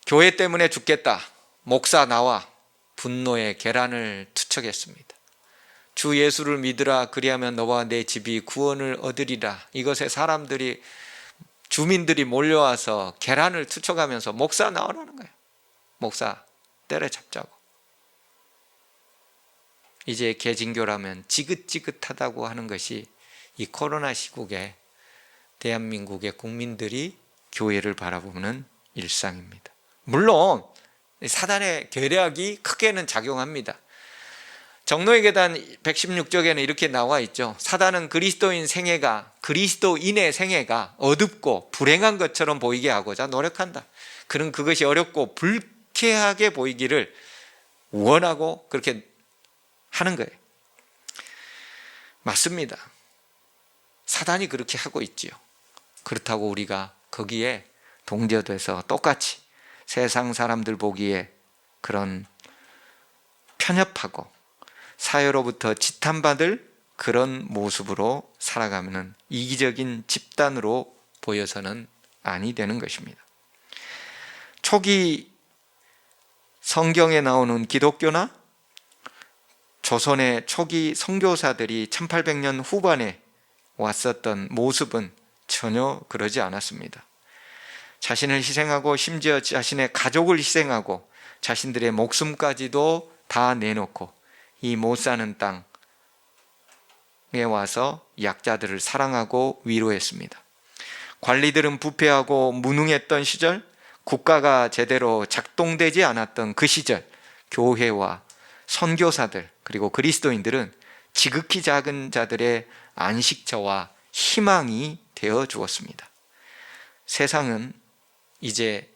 교회 때문에 죽겠다, 목사 나와 분노의 계란을 투척했습니다. 주 예수를 믿으라, 그리하면 너와 내 집이 구원을 얻으리라. 이것에 사람들이, 주민들이 몰려와서 계란을 투척하면서 목사 나오라는 거예요. 목사 때려잡자고. 이제 개진교라면 지긋지긋하다고 하는 것이 이 코로나 시국에 대한민국의 국민들이 교회를 바라보는 일상입니다. 물론 사단의 계략이 크게는 작용합니다. 정노의 계단 116쪽에는 이렇게 나와 있죠. 사단은 그리스도인의 생애가 어둡고 불행한 것처럼 보이게 하고자 노력한다. 그는 그것이 어렵고 불쾌하게 보이기를 원하고 그렇게 하는 거예요. 맞습니다. 사단이 그렇게 하고 있지요. 그렇다고 우리가 거기에 동조돼서 똑같이 세상 사람들 보기에 그런 편협하고 사회로부터 지탄받을 그런 모습으로 살아가면 이기적인 집단으로 보여서는 아니 되는 것입니다. 초기 성경에 나오는 기독교나 조선의 초기 선교사들이 1800년 후반에 왔었던 모습은 전혀 그러지 않았습니다. 자신을 희생하고 심지어 자신의 가족을 희생하고 자신들의 목숨까지도 다 내놓고 이 못 사는 땅에 와서 약자들을 사랑하고 위로했습니다. 관리들은 부패하고 무능했던 시절, 국가가 제대로 작동되지 않았던 그 시절, 교회와 선교사들 그리고 그리스도인들은 지극히 작은 자들의 안식처와 희망이 되어 주었습니다. 세상은 이제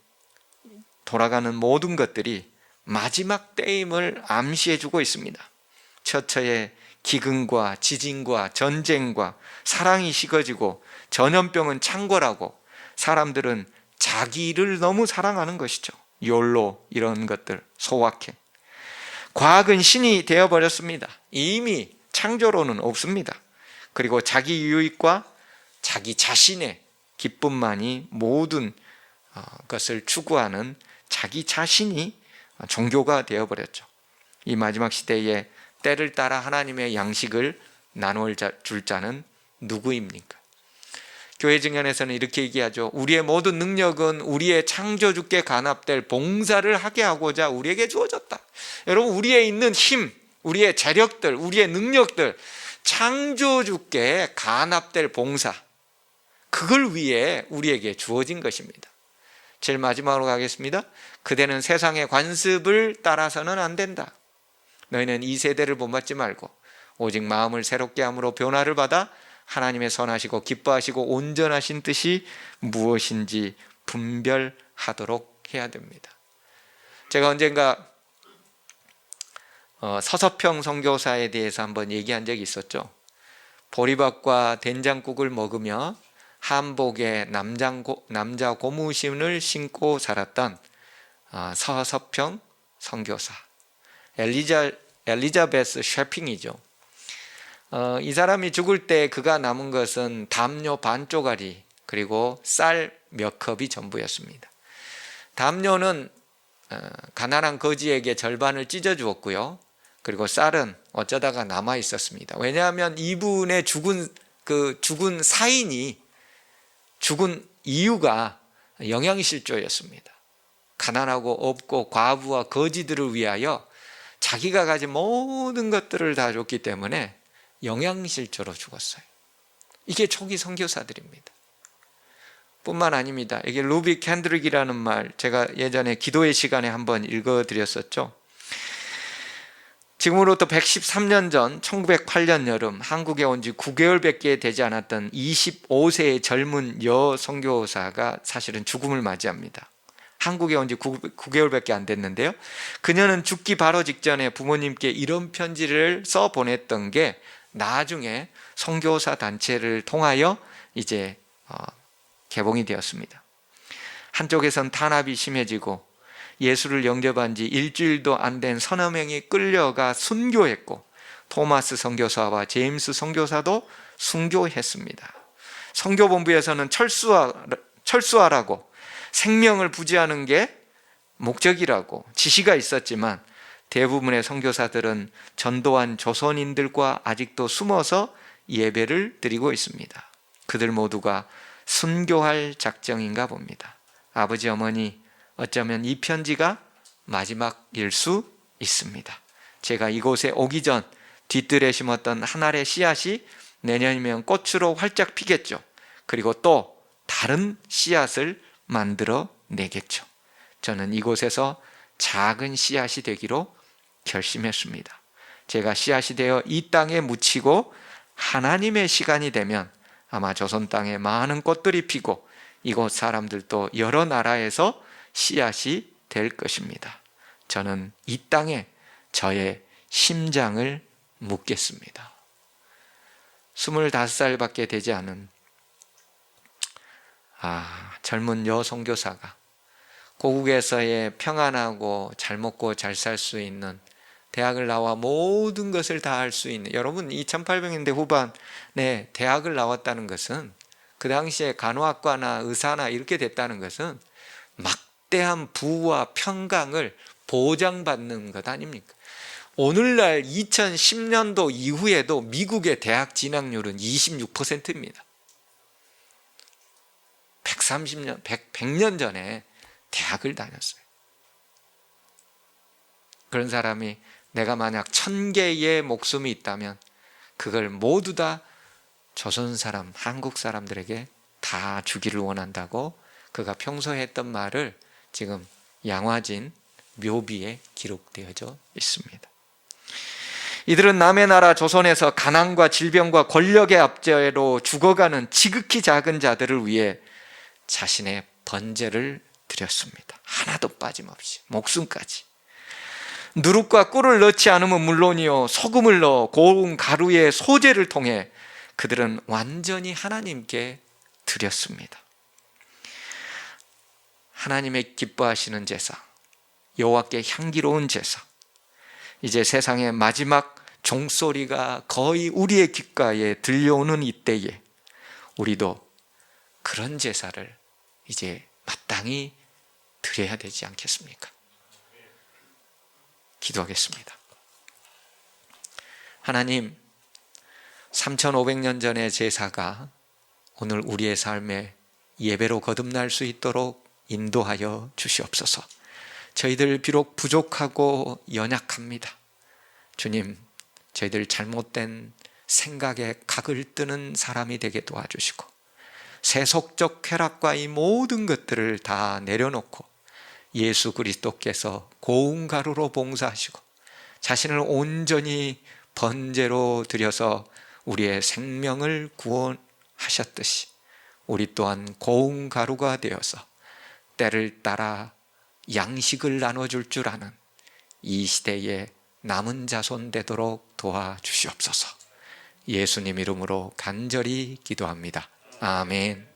돌아가는 모든 것들이 마지막 때임을 암시해 주고 있습니다. 처처에 기근과 지진과 전쟁과 사랑이 식어지고 전염병은 창궐하고 사람들은 자기를 너무 사랑하는 것이죠. 욜로 이런 것들, 소확행. 과학은 신이 되어버렸습니다. 이미 창조로는 없습니다. 그리고 자기 유익과 자기 자신의 기쁨만이 모든 것을 추구하는 자기 자신이 종교가 되어버렸죠. 이 마지막 시대에 때를 따라 하나님의 양식을 나눌 줄 자는 누구입니까? 교회 증언에서는 이렇게 얘기하죠. 우리의 모든 능력은 우리의 창조주께 간합될 봉사를 하게 하고자 우리에게 주어졌다. 여러분, 우리의 있는 힘, 우리의 재력들, 우리의 능력들, 창조주께 간합될 봉사, 그걸 위해 우리에게 주어진 것입니다. 제일 마지막으로 가겠습니다. 그대는 세상의 관습을 따라서는 안 된다. 너희는 이 세대를 본받지 말고 오직 마음을 새롭게 함으로 변화를 받아 하나님의 선하시고 기뻐하시고 온전하신 뜻이 무엇인지 분별하도록 해야 됩니다. 제가 언젠가 서서평 선교사에 대해서 한번 얘기한 적이 있었죠. 보리밥과 된장국을 먹으며 한복에 남자 고무신을 신고 살았던 서서평 선교사, 엘리자베스 셰핑이죠. 이 사람이 죽을 때 그가 남은 것은 담요 반 쪼가리 그리고 쌀 몇 컵이 전부였습니다. 담요는 가난한 거지에게 절반을 찢어 주었고요. 그리고 쌀은 어쩌다가 남아 있었습니다. 왜냐하면 이분의 죽은 사인이 죽은 이유가 영양실조였습니다. 가난하고 없고 과부와 거지들을 위하여 자기가 가진 모든 것들을 다 줬기 때문에 영양실조로 죽었어요. 이게 초기 선교사들입니다. 뿐만 아닙니다. 이게 루비 캔드릭이라는 말 제가 예전에 기도의 시간에 한번 읽어드렸었죠. 지금으로부터 113년 전 1908년 여름 한국에 온 지 9개월밖에 되지 않았던 25세의 젊은 여 선교사가 사실은 죽음을 맞이합니다. 한국에 온 지 9개월밖에 안 됐는데요. 그녀는 죽기 바로 직전에 부모님께 이런 편지를 써 보냈던 게 나중에 선교사 단체를 통하여 이제 개봉이 되었습니다. 한쪽에선 탄압이 심해지고 예수를 영접한 지 일주일도 안 된 서너 명이 끌려가 순교했고 토마스 선교사와 제임스 선교사도 순교했습니다. 선교본부에서는 철수하라고 생명을 부지하는 게 목적이라고 지시가 있었지만 대부분의 선교사들은 전도한 조선인들과 아직도 숨어서 예배를 드리고 있습니다. 그들 모두가 순교할 작정인가 봅니다. 아버지 어머니, 어쩌면 이 편지가 마지막일 수 있습니다. 제가 이곳에 오기 전 뒤뜰에 심었던 한 알의 씨앗이 내년이면 꽃으로 활짝 피겠죠. 그리고 또 다른 씨앗을 만들어 내겠죠. 저는 이곳에서 작은 씨앗이 되기로 결심했습니다. 제가 씨앗이 되어 이 땅에 묻히고 하나님의 시간이 되면 아마 조선 땅에 많은 꽃들이 피고 이곳 사람들도 여러 나라에서 씨앗이 될 것입니다. 저는 이 땅에 저의 심장을 묻겠습니다. 25살밖에 되지 않은 젊은 여 선교사가 고국에서의 평안하고 잘 먹고 잘 살 수 있는 대학을 나와 모든 것을 다 할 수 있는, 여러분 2800년대 후반에 대학을 나왔다는 것은 그 당시에 간호학과나 의사나 이렇게 됐다는 것은 막대한 부와 평강을 보장받는 것 아닙니까? 오늘날 2010년도 이후에도 미국의 대학 진학률은 26%입니다. 100년 전에 대학을 다녔어요. 그런 사람이 내가 만약 1000개의 목숨이 있다면 그걸 모두 다 조선 사람, 한국 사람들에게 다 주기를 원한다고 그가 평소에 했던 말을 지금 양화진 묘비에 기록되어져 있습니다. 이들은 남의 나라 조선에서 가난과 질병과 권력의 압제로 죽어가는 지극히 작은 자들을 위해 자신의 번제를 드렸습니다. 하나도 빠짐없이 목숨까지. 누룩과 꿀을 넣지 않으면 물론이요 소금을 넣어 고운 가루의 소제를 통해 그들은 완전히 하나님께 드렸습니다. 하나님의 기뻐하시는 제사, 여호와께 향기로운 제사, 이제 세상의 마지막 종소리가 거의 우리의 귓가에 들려오는 이때에 우리도 그런 제사를 이제 마땅히 드려야 되지 않겠습니까? 기도하겠습니다. 하나님, 3500년 전의 제사가 오늘 우리의 삶에 예배로 거듭날 수 있도록 인도하여 주시옵소서. 저희들 비록 부족하고 연약합니다. 주님, 저희들 잘못된 생각에 각을 뜨는 사람이 되게 도와주시고 세속적 쾌락과 이 모든 것들을 다 내려놓고 예수 그리스도께서 고운 가루로 봉사하시고 자신을 온전히 번제로 드려서 우리의 생명을 구원하셨듯이 우리 또한 고운 가루가 되어서 때를 따라 양식을 나눠줄 줄 아는 이 시대의 남은 자손 되도록 도와주시옵소서. 예수님 이름으로 간절히 기도합니다. 아멘.